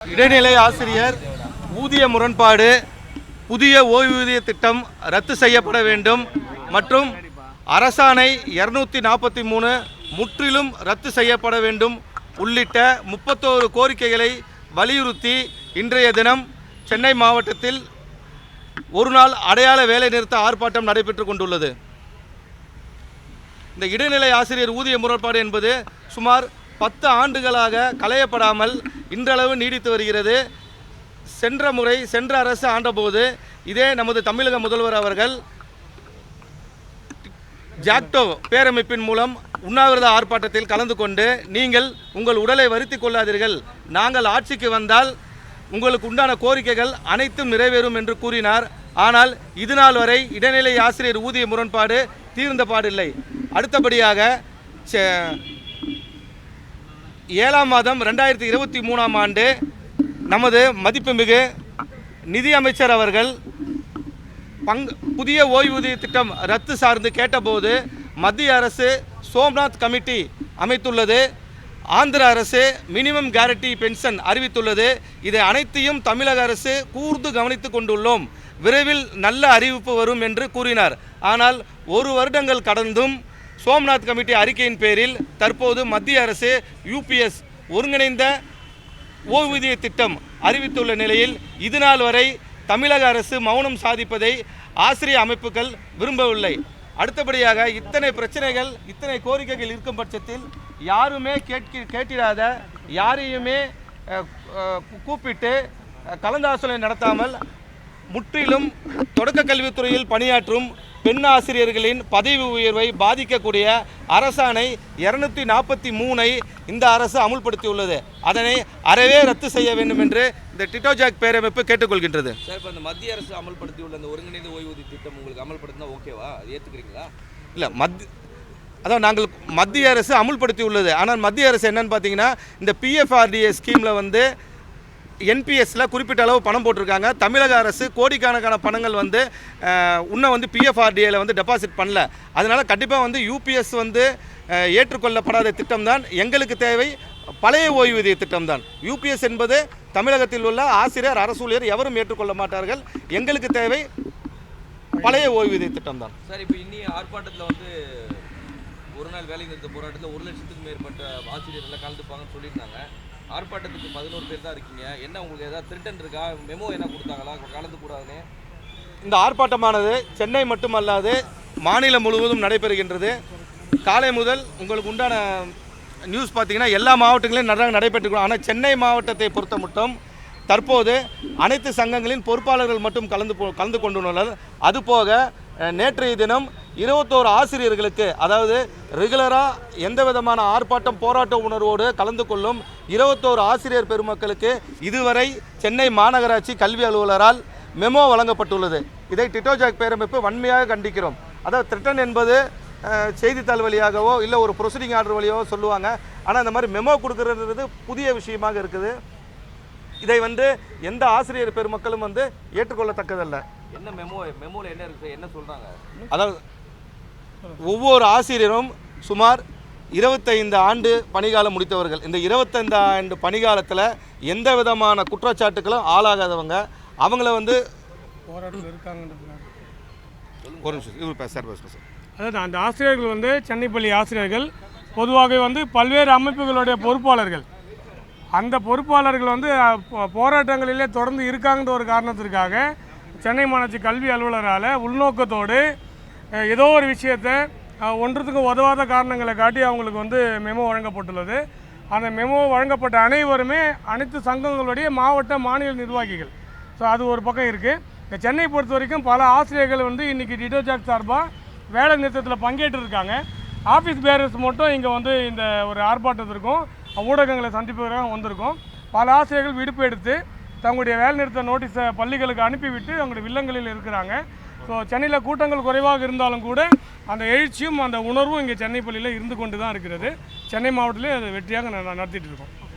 இடைநிலை ஆசிரியர் ஊதிய முரண்பாடு, புதிய ஓய்வூதிய திட்டம் ரத்து செய்யப்பட வேண்டும் மற்றும் அரசாணை 243 முற்றிலும் ரத்து செய்யப்பட வேண்டும் உள்ளிட்ட 31 கோரிக்கைகளை வலியுறுத்தி இன்றைய தினம் சென்னை மாவட்டத்தில் ஒருநாள் அடையாள வேலைநிறுத்த ஆர்ப்பாட்டம் நடைபெற்று கொண்டுள்ளது. இந்த இடைநிலை ஆசிரியர் ஊதிய முரண்பாடு என்பது சுமார் 10 ஆண்டுகளாக களையப்படாமல் இன்றளவு நீடித்து வருகிறது. சென்ற அரசு ஆண்டபோது இதே நமது தமிழக முதல்வர் அவர்கள் ஜாக்டோ பேரமைப்பின் மூலம் உண்ணாவிரத ஆர்ப்பாட்டத்தில் கலந்து கொண்டு, நீங்கள் உங்கள் உடலை வருத்தி கொள்ளாதீர்கள், நாங்கள் ஆட்சிக்கு வந்தால் உங்களுக்கு உண்டான கோரிக்கைகள் அனைத்தும் நிறைவேறும் என்று கூறினார். ஆனால் இதுநாள் வரை இடைநிலை ஆசிரியர் ஊதிய முரண்பாடு தீர்ந்த பாடில்லை. அடுத்தபடியாக 7ஆம் மாதம் 2023ஆம் ஆண்டு நமது மதிப்புமிகு நிதி அமைச்சர் அவர்கள் புதிய ஓய்வூதிய திட்டம் ரத்து சார்ந்து கேட்டபோது மத்திய அரசு சோம்நாத் கமிட்டி அமைத்துள்ளது. ஆந்திர அரசு மினிமம் கேரண்டி பென்ஷன் அறிவித்துள்ளது. இதை அனைத்தையும் தமிழக அரசு கூர்ந்து கவனித்து கொண்டுள்ளோம், விரைவில் நல்ல அறிவிப்பு வரும் என்று கூறினார். ஆனால் 1 வருடங்கள் கடந்தும் சோம்நாத் கமிட்டி அறிக்கையின் பேரில் தற்போது மத்திய அரசு UPS ஒருங்கிணைந்த ஓய்வூதிய திட்டம் அறிவித்துள்ள நிலையில் இதுநாள் வரை தமிழக அரசு மௌனம் சாதிப்பதை ஆசிரியர் அமைப்புகள் விரும்பவில்லை. அடுத்தபடியாக இத்தனை பிரச்சனைகள், இத்தனை கோரிக்கைகள் இருக்கும் பட்சத்தில் யாருமே கேட்டிராத, யாரையுமே கூப்பிட்டு கலந்தாலோசனை நடத்தாமல் முற்றிலும் தொடக்க கல்வித்துறையில் பணியாற்றும் பெண் ஆசிரியர்களின் பதவி உயர்வை பாதிக்கக்கூடிய அரசாணை 243ஐ இந்த அரசு அமுல்படுத்தியுள்ளது. அதனை அறவே ரத்து செய்ய வேண்டும் என்று இந்த டிட்டோஜாக் பேரமைப்பு கேட்டுக்கொள்கின்றது. சார், இப்போ இந்த மத்திய அரசு அமல்படுத்தியுள்ள இந்த ஒருங்கிணைந்த ஓய்வூதிய திட்டம் உங்களுக்கு அமல்படுத்தினா ஓகேவா? அது ஏற்றுக்கிறீங்களா? இல்லை, அதான் நாங்கள் மத்திய அரசு அமுல்படுத்தியுள்ளது. ஆனால் மத்திய அரசு என்னன்னு பார்த்தீங்கன்னா, இந்த PFRDA ஸ்கீமில் NPSல குறிப்பிட்ட அளவு பணம் போட்டிருக்காங்க. தமிழக அரசு கோடிக்கணக்கான பணங்கள் இன்னும் PFRDAல டெபாசிட் பண்ணல. அதனால் கண்டிப்பாக UPS ஏற்றுக்கொள்ளப்படாத திட்டம் தான். எங்களுக்கு தேவை பழைய ஓய்வூதிய திட்டம் தான். UPS என்பது தமிழகத்தில் உள்ள ஆசிரியர், அரசு ஊழியர் எவரும் ஏற்றுக்கொள்ள மாட்டார்கள். எங்களுக்கு தேவை பழைய ஓய்வூதிய திட்டம் தான். சார், இப்போ இன்னி ஆர்ப்பாட்டத்தில் ஒரு நாள் வேலை நிறுத்த போராட்டத்தில் 1 லட்சத்துக்கும் மேற்பட்ட ஆசிரியர்கள் கலந்துப்பாங்கன்னு சொல்லியிருந்தாங்க. ஆர்ப்பாட்டத்துக்கு 11 பேர் தான் இருக்கீங்க. என்ன உங்களுக்கு ஏதாவது திருட்டன் இருக்கா? மெமோ என்ன கொடுத்தாங்களா கலந்து கூடாதுன்னு? இந்த ஆர்ப்பாட்டமானது சென்னை மட்டுமல்லாது மாநிலம் முழுவதும் நடைபெறுகின்றது. காலை முதல் உங்களுக்கு உண்டான நியூஸ் பார்த்தீங்கன்னா எல்லா மாவட்டங்களிலும் நடைபெற்றுக்கணும். ஆனால் சென்னை மாவட்டத்தை பொறுத்த மட்டும் தற்போது அனைத்து சங்கங்களின் பொறுப்பாளர்கள் மட்டும் கலந்து கொண்டுள்ளனர். அதுபோக நேற்றைய தினம் 21 ஆசிரியர்களுக்கு, அதாவது ரெகுலராக எந்த விதமான ஆர்ப்பாட்டம் போராட்ட உணர்வோடு கலந்து கொள்ளும் 21 ஆசிரியர் பெருமக்களுக்கு இதுவரை சென்னை மாநகராட்சி கல்வி அலுவலரால் மெமோ வழங்கப்பட்டுள்ளது. இதை டிட்டோஜாக் பேரமைப்பு வன்மையாக கண்டிக்கிறோம். அதாவது த்ரெட்டன் என்பது செய்தித்தாள் வழியாகவோ இல்லை ஒரு ப்ரொசீடிங் ஆர்டர் வழியாகவோ சொல்லுவாங்க. ஆனால் இந்த மாதிரி மெமோ கொடுக்கறது புதிய விஷயமாக இருக்குது. இதை எந்த ஆசிரியர் பெருமக்களும் ஏற்றுக்கொள்ளத்தக்கதல்ல. என்ன மெமோல என்ன இருக்கு, என்ன சொல்றாங்க? அதாவது ஒவ்வொரு ஆசிரியரும் சுமார் 25 ஆண்டு பணிகாலம் முடித்தவர்கள். இந்த 25 ஆண்டு பணிகாலத்தில் எந்த விதமான குற்றச்சாட்டுகளும் ஆளாகாதவங்க. அவங்கள போராட்டம் இருக்காங்க. ஒரு நிமிஷம் சார். அதாவது அந்த ஆசிரியர்கள் சென்னை பள்ளி ஆசிரியர்கள் பொதுவாக பல்வேறு அமைப்புகளுடைய பொறுப்பாளர்கள். அந்த பொறுப்பாளர்கள் போராட்டங்களிலே தொடர்ந்து இருக்காங்கன்ற ஒரு காரணத்திற்காக சென்னை மாநகராட்சி கல்வி அலுவலரால் உள்நோக்கத்தோடு ஏதோ ஒரு விஷயத்தை ஒன்றுத்துக்கு உதவாத காரணங்களை காட்டி அவங்களுக்கு மெமோ வழங்கப்பட்டுள்ளது. அந்த மெமோ வழங்கப்பட்ட அனைவருமே அனைத்து சங்கங்களுடைய மாவட்ட மாநில நிர்வாகிகள். ஸோ அது ஒரு பக்கம் இருக்குது. இந்த சென்னை பொறுத்த வரைக்கும் பல ஆசிரியர்கள் இன்றைக்கி டிட்டோஜாக் சார்பாக வேலை நிறுத்தத்தில் பங்கேற்றிருக்காங்க. ஆஃபீஸ் பேரர்ஸ் மட்டும் இங்கே இந்த ஒரு ஆர்ப்பாட்டத்திற்கும் ஊடகங்களை சந்திப்பதற்காக வந்திருக்கோம். பல ஆசிரியர்கள் விடுப்பு எடுத்து தங்களுடைய வேலை நிறுத்த நோட்டீஸை பள்ளிகளுக்கு அனுப்பிவிட்டு அவங்களுடைய வில்லங்களில் இருக்கிறாங்க. ஸோ சென்னையில் கூட்டங்கள் குறைவாக இருந்தாலும் கூட அந்த எழுச்சியும் அந்த உணர்வும் இங்கே சென்னை பள்ளியில் இருந்து கொண்டு தான் இருக்கிறது. சென்னை மாவட்டத்திலே அதை வெற்றியாக நடத்திட்டு இருக்கோம்.